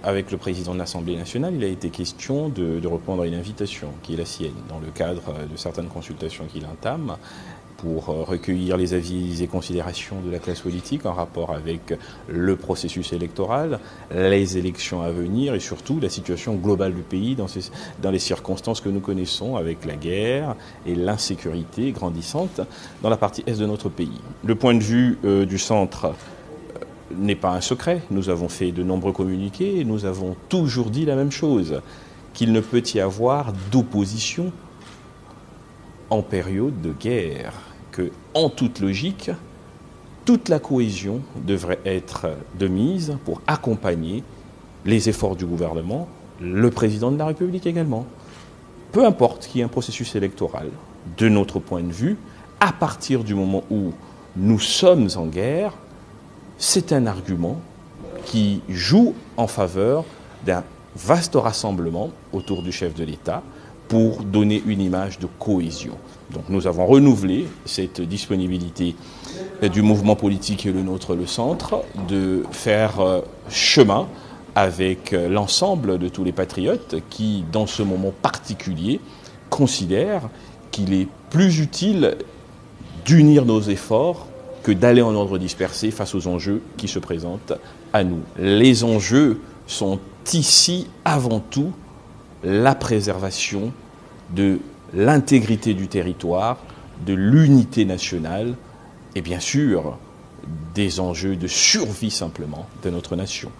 avec le président de l'Assemblée nationale, il a été question de répondre à une invitation qui est la sienne, dans le cadre de certaines consultations qu'il entame, pour recueillir les avis et considérations de la classe politique en rapport avec le processus électoral, les élections à venir et surtout la situation globale du pays dans les circonstances que nous connaissons avec la guerre et l'insécurité grandissante dans la partie est de notre pays. Le point de vue du centre n'est pas un secret. Nous avons fait de nombreux communiqués et nous avons toujours dit la même chose, qu'il ne peut y avoir d'opposition en période de guerre, que, en toute logique, toute la cohésion devrait être de mise pour accompagner les efforts du gouvernement, le président de la République également. Peu importe qu'il y ait un processus électoral, de notre point de vue, à partir du moment où nous sommes en guerre, c'est un argument qui joue en faveur d'un vaste rassemblement autour du chef de l'État pour donner une image de cohésion. Donc nous avons renouvelé cette disponibilité du mouvement politique et le nôtre, le centre, de faire chemin avec l'ensemble de tous les patriotes qui, dans ce moment particulier, considèrent qu'il est plus utile d'unir nos efforts que d'aller en ordre dispersé face aux enjeux qui se présentent à nous. Les enjeux sont ici avant tout la préservation de l'intégrité du territoire, de l'unité nationale et bien sûr des enjeux de survie simplement de notre nation.